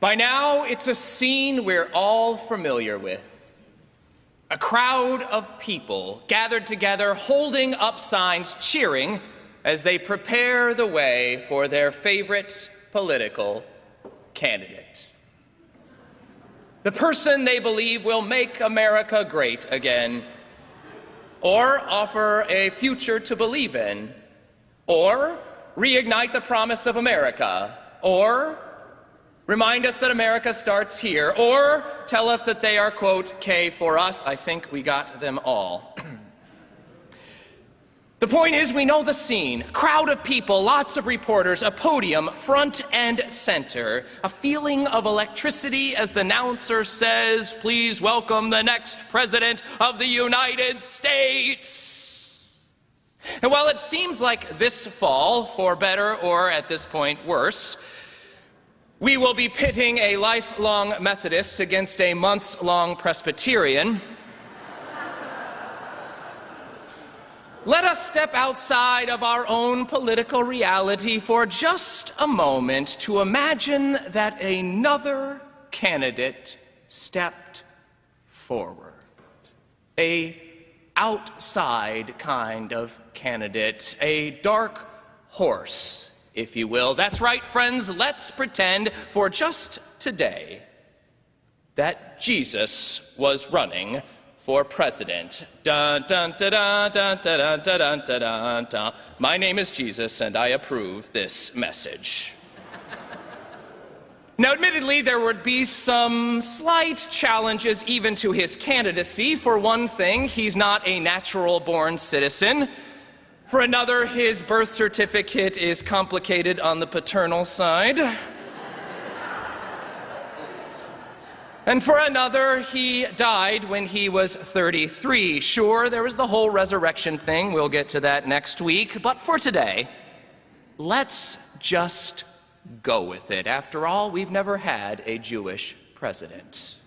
By now, it's a scene we're all familiar with. A crowd of people gathered together, holding up signs, cheering as they prepare the way for their favorite political candidate. The person they believe will make America great again, or offer a future to believe in, or reignite the promise of America, or remind us that America starts here, or tell us that they are, quote, K for us. I think we got them all. The point is, we know the scene. Crowd of people, lots of reporters, a podium, front and center. A feeling of electricity as the announcer says, please welcome the next president of the United States. And while it seems like this fall, for better or at this point worse, we will be pitting a lifelong Methodist against a months-long Presbyterian, let us step outside of our own political reality for just a moment to imagine that another candidate stepped forward. An outside kind of candidate, a dark horse, if you will. That's right, friends, let's pretend for just today that Jesus was running for president. Dun, dun, dun, dun, dun, dun, dun, dun, dun, dun, dun. My name is Jesus, and I approve this message. Now, admittedly, there would be some slight challenges even to his candidacy. For one thing, he's not a natural-born citizen. For another, his birth certificate is complicated on the paternal side. And for another, he died when he was 33. Sure, there was the whole resurrection thing. We'll get to that next week. But for today, let's just go with it. After all, we've never had a Jewish president.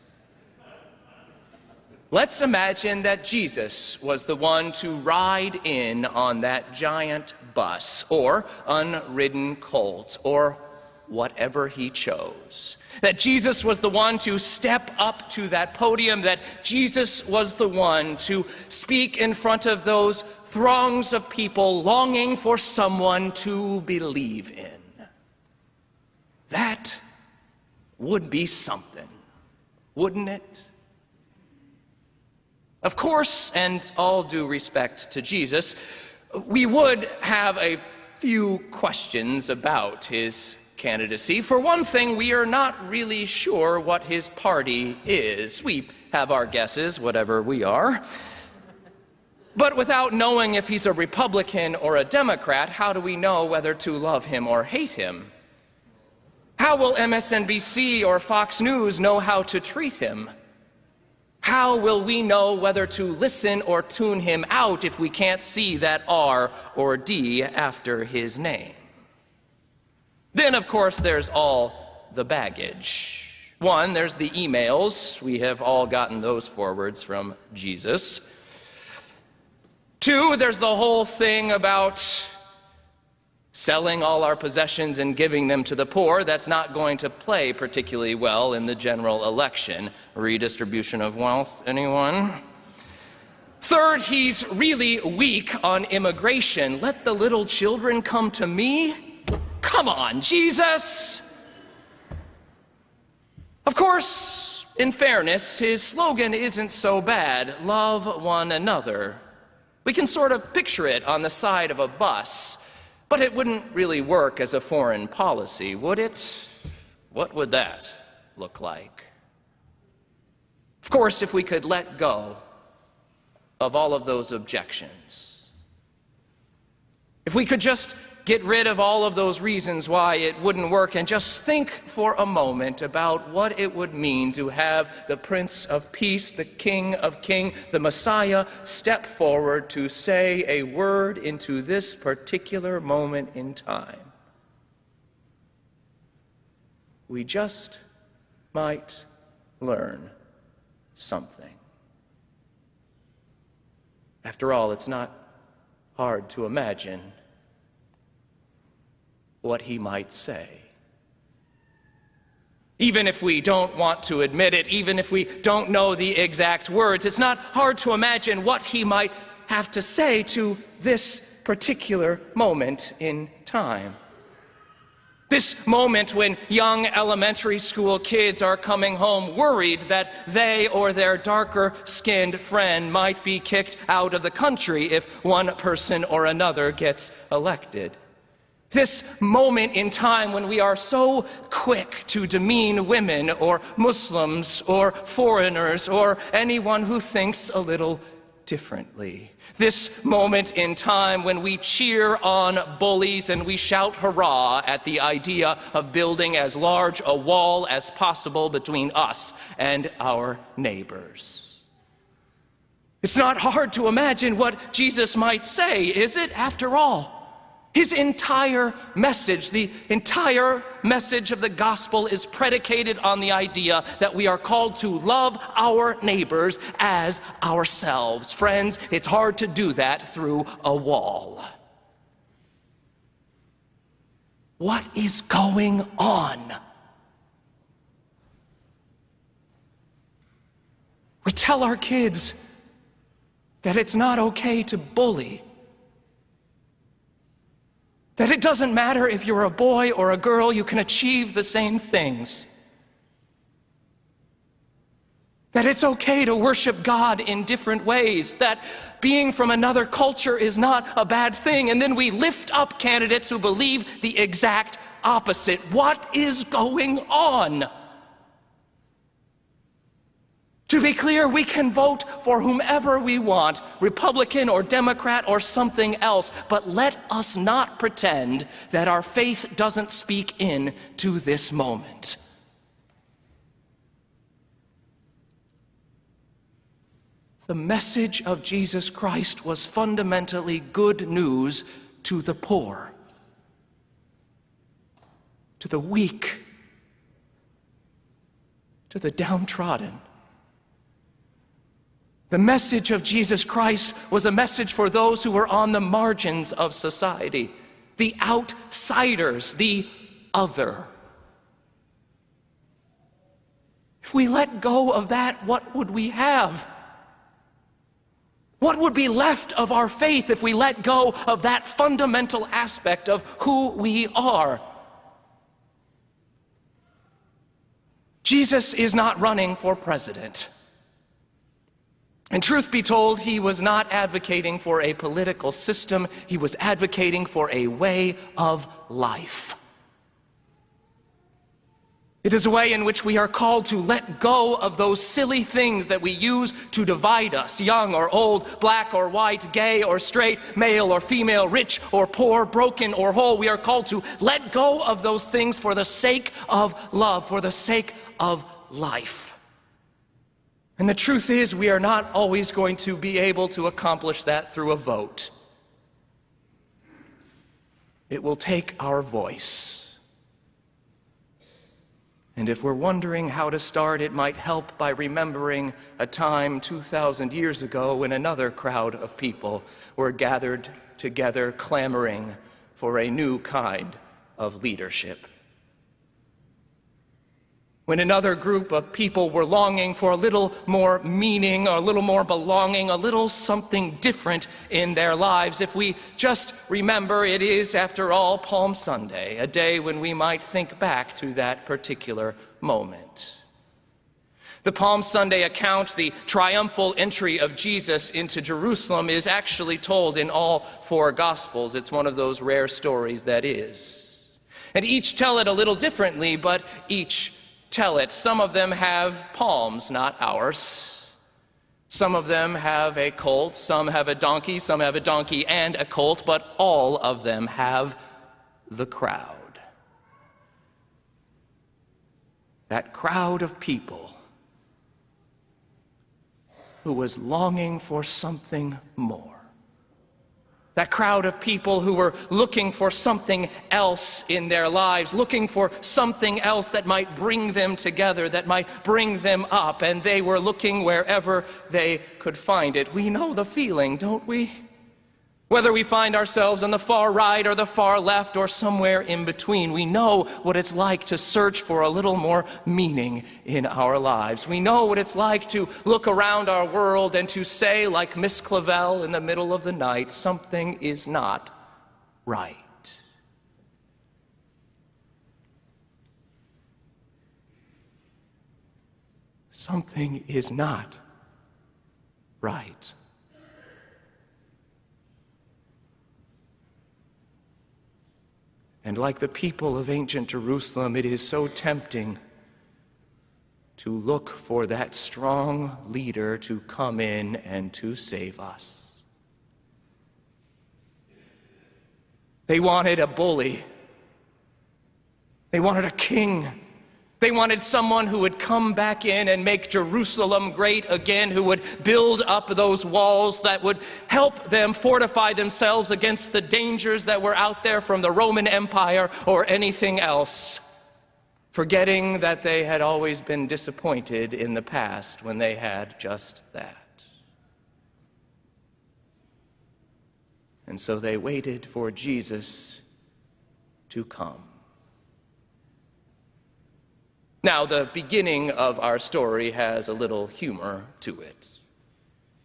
Let's imagine that Jesus was the one to ride in on that giant bus, or unridden colt, or whatever he chose. That Jesus was the one to step up to that podium, that Jesus was the one to speak in front of those throngs of people longing for someone to believe in. That would be something, wouldn't it? Of course, and all due respect to Jesus, we would have a few questions about his candidacy. For one thing, we are not really sure what his party is. We have our guesses, whatever we are. But without knowing if he's a Republican or a Democrat, how do we know whether to love him or hate him? How will MSNBC or Fox News know how to treat him? How will we know whether to listen or tune him out if we can't see that R or D after his name? Then, of course, there's all the baggage. One, there's the emails. We have all gotten those forwards from Jesus. Two, there's the whole thing about selling all our possessions and giving them to the poor. That's not going to play particularly well in the general election. Redistribution of wealth, anyone? Third, he's really weak on immigration. Let the little children come to me? Come on, Jesus! Of course, in fairness, his slogan isn't so bad. Love one another. We can sort of picture it on the side of a bus. But it wouldn't really work as a foreign policy, would it? What would that look like? Of course, if we could let go of all of those objections, if we could just get rid of all of those reasons why it wouldn't work and just think for a moment about what it would mean to have the Prince of Peace, the King of Kings, the Messiah, step forward to say a word into this particular moment in time. We just might learn something. After all, it's not hard to imagine what he might say. Even if we don't want to admit it, even if we don't know the exact words, it's not hard to imagine what he might have to say to this particular moment in time. This moment when young elementary school kids are coming home worried that they or their darker-skinned friend might be kicked out of the country if one person or another gets elected. This moment in time when we are so quick to demean women or Muslims or foreigners or anyone who thinks a little differently. This moment in time when we cheer on bullies and we shout hurrah at the idea of building as large a wall as possible between us and our neighbors. It's not hard to imagine what Jesus might say, is it, after all? His entire message, the entire message of the gospel is predicated on the idea that we are called to love our neighbors as ourselves. Friends, it's hard to do that through a wall. What is going on? We tell our kids that it's not okay to bully. That it doesn't matter if you're a boy or a girl, you can achieve the same things. That it's okay to worship God in different ways. That being from another culture is not a bad thing. And then we lift up candidates who believe the exact opposite. What is going on? To be clear, we can vote for whomever we want, Republican or Democrat or something else, but let us not pretend that our faith doesn't speak in to this moment. The message of Jesus Christ was fundamentally good news to the poor, to the weak, to the downtrodden. The message of Jesus Christ was a message for those who were on the margins of society, the outsiders, the other. If we let go of that, what would we have? What would be left of our faith if we let go of that fundamental aspect of who we are? Jesus is not running for president. And truth be told, he was not advocating for a political system. He was advocating for a way of life. It is a way in which we are called to let go of those silly things that we use to divide us, young or old, black or white, gay or straight, male or female, rich or poor, broken or whole. We are called to let go of those things for the sake of love, for the sake of life. And the truth is, we are not always going to be able to accomplish that through a vote. It will take our voice. And if we're wondering how to start, it might help by remembering a time 2,000 years ago when another crowd of people were gathered together clamoring for a new kind of leadership. When another group of people were longing for a little more meaning, or a little more belonging, a little something different in their lives. If we just remember, it is, after all, Palm Sunday, a day when we might think back to that particular moment. The Palm Sunday account, the triumphal entry of Jesus into Jerusalem, is actually told in all four Gospels. It's one of those rare stories that is. And each tell it a little differently, but each tell it. Some of them have palms, not ours. Some of them have a colt, some have a donkey and a colt, but all of them have the crowd. That crowd of people who was longing for something more. That crowd of people who were looking for something else in their lives, looking for something else that might bring them together, that might bring them up, and they were looking wherever they could find it. We know the feeling, don't we? Whether we find ourselves on the far right or the far left or somewhere in between, we know what it's like to search for a little more meaning in our lives. We know what it's like to look around our world and to say, like Miss Clavel in the middle of the night, something is not right. Something is not right. And like the people of ancient Jerusalem, it is so tempting to look for that strong leader to come in and to save us. They wanted a bully. They wanted a king. They wanted someone who would come back in and make Jerusalem great again, who would build up those walls that would help them fortify themselves against the dangers that were out there from the Roman Empire or anything else, forgetting that they had always been disappointed in the past when they had just that. And so they waited for Jesus to come. Now, the beginning of our story has a little humor to it.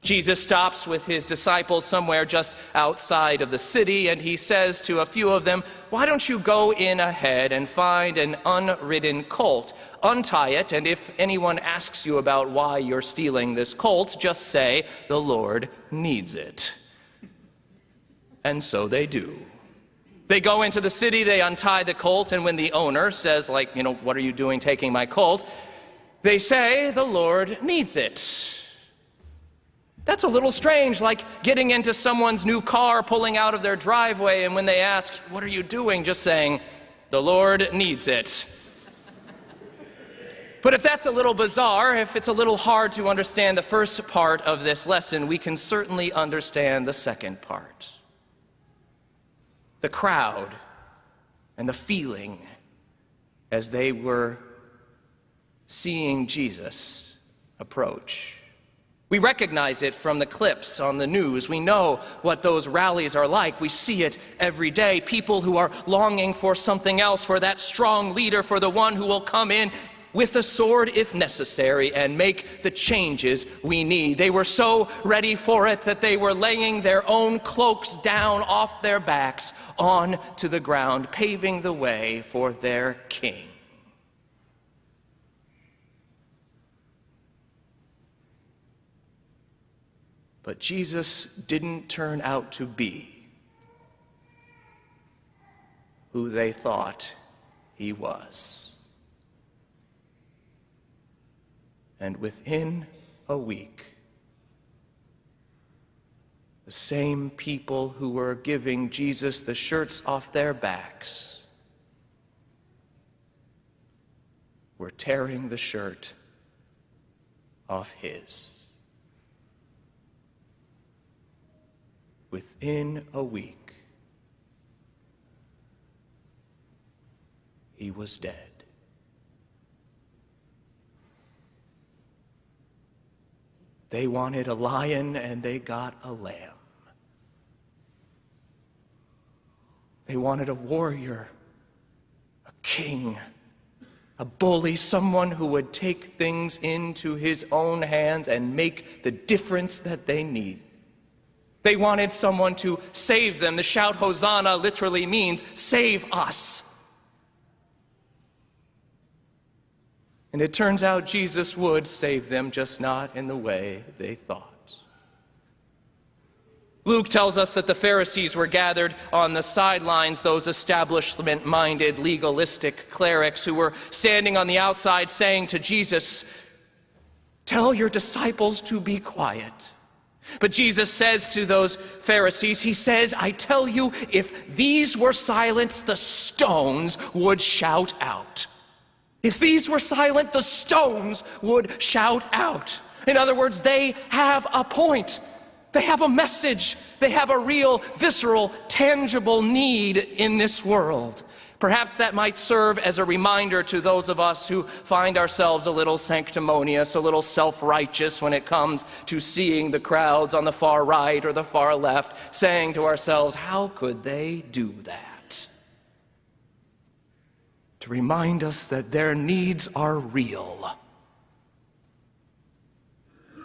Jesus stops with his disciples somewhere just outside of the city, and he says to a few of them, "Why don't you go in ahead and find an unridden colt, untie it, and if anyone asks you about why you're stealing this colt, just say, 'The Lord needs it.'" And so they do. They go into the city, they untie the colt, and when the owner says, "What are you doing taking my colt?" they say, "The Lord needs it." That's a little strange, like getting into someone's new car, pulling out of their driveway, and when they ask, "What are you doing?" just saying, "The Lord needs it." But if that's a little bizarre, if it's a little hard to understand the first part of this lesson, we can certainly understand the second part. The crowd and the feeling as they were seeing Jesus approach. We recognize it from the clips on the news. We know what those rallies are like. We see it every day. People who are longing for something else, for that strong leader, for the one who will come in with a sword if necessary and make the changes we need. They were so ready for it that they were laying their own cloaks down off their backs onto the ground, paving the way for their king. But Jesus didn't turn out to be who they thought he was. And within a week, the same people who were giving Jesus the shirts off their backs were tearing the shirt off his. Within a week, he was dead. They wanted a lion and they got a lamb. They wanted a warrior, a king, a bully, someone who would take things into his own hands and make the difference that they need. They wanted someone to save them. The shout Hosanna literally means save us. And it turns out Jesus would save them, just not in the way they thought. Luke tells us that the Pharisees were gathered on the sidelines, those establishment-minded, legalistic clerics who were standing on the outside saying to Jesus, "Tell your disciples to be quiet." But Jesus says to those Pharisees, he says, "I tell you, if these were silent, the stones would shout out." If these were silent, the stones would shout out. In other words, they have a point. They have a message. They have a real, visceral, tangible need in this world. Perhaps that might serve as a reminder to those of us who find ourselves a little sanctimonious, a little self-righteous when it comes to seeing the crowds on the far right or the far left, saying to ourselves, how could they do that? To remind us that their needs are real.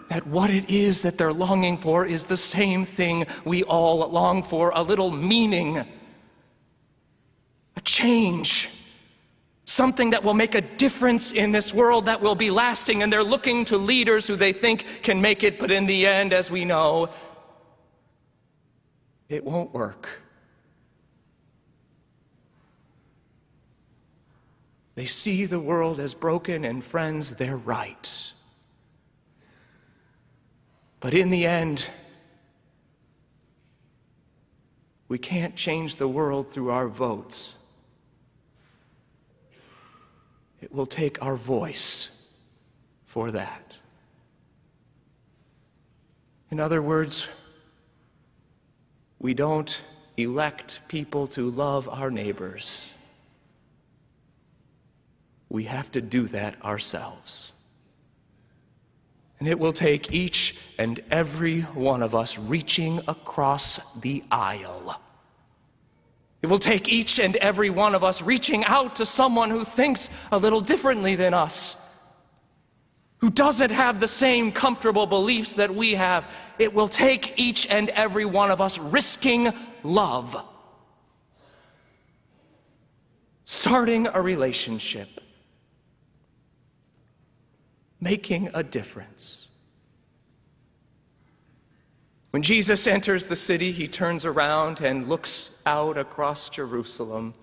That what it is that they're longing for is the same thing we all long for, a little meaning, a change, something that will make a difference in this world that will be lasting. And they're looking to leaders who they think can make it, but in the end, as we know, it won't work. They see the world as broken, and friends, they're right. But in the end, we can't change the world through our votes. It will take our voice for that. In other words, we don't elect people to love our neighbors. We have to do that ourselves. And it will take each and every one of us reaching across the aisle. It will take each and every one of us reaching out to someone who thinks a little differently than us, who doesn't have the same comfortable beliefs that we have. It will take each and every one of us risking love, starting a relationship, making a difference. When Jesus enters the city, he turns around and looks out across Jerusalem,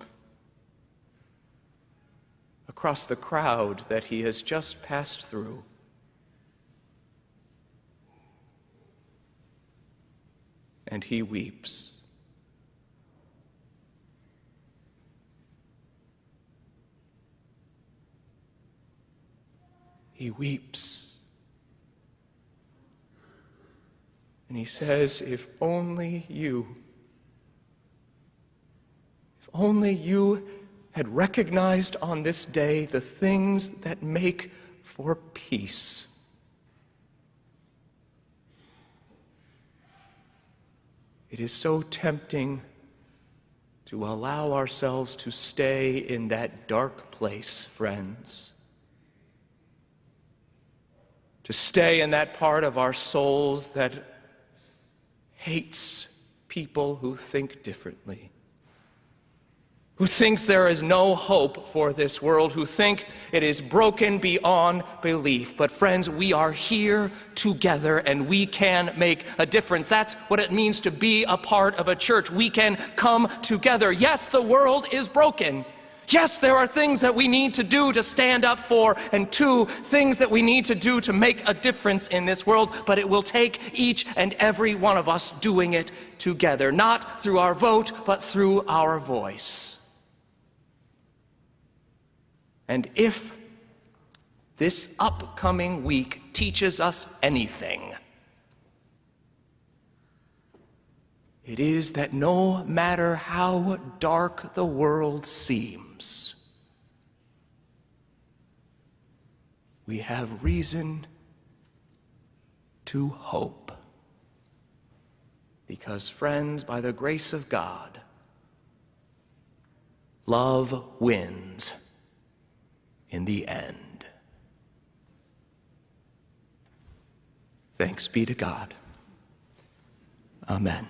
across the crowd that he has just passed through. And he weeps. He weeps. And he says, if only you had recognized on this day the things that make for peace. It is so tempting to allow ourselves to stay in that dark place, friends. To stay in that part of our souls that hates people who think differently, who thinks there is no hope for this world, who think it is broken beyond belief. But friends, we are here together and we can make a difference. That's what it means to be a part of a church. We can come together. Yes, the world is broken. Yes, there are things that we need to do to stand up for, and things that we need to do to make a difference in this world, but it will take each and every one of us doing it together, not through our vote, but through our voice. And if this upcoming week teaches us anything, it is that no matter how dark the world seems, we have reason to hope. Because, friends, by the grace of God, love wins in the end. Thanks be to God. Amen.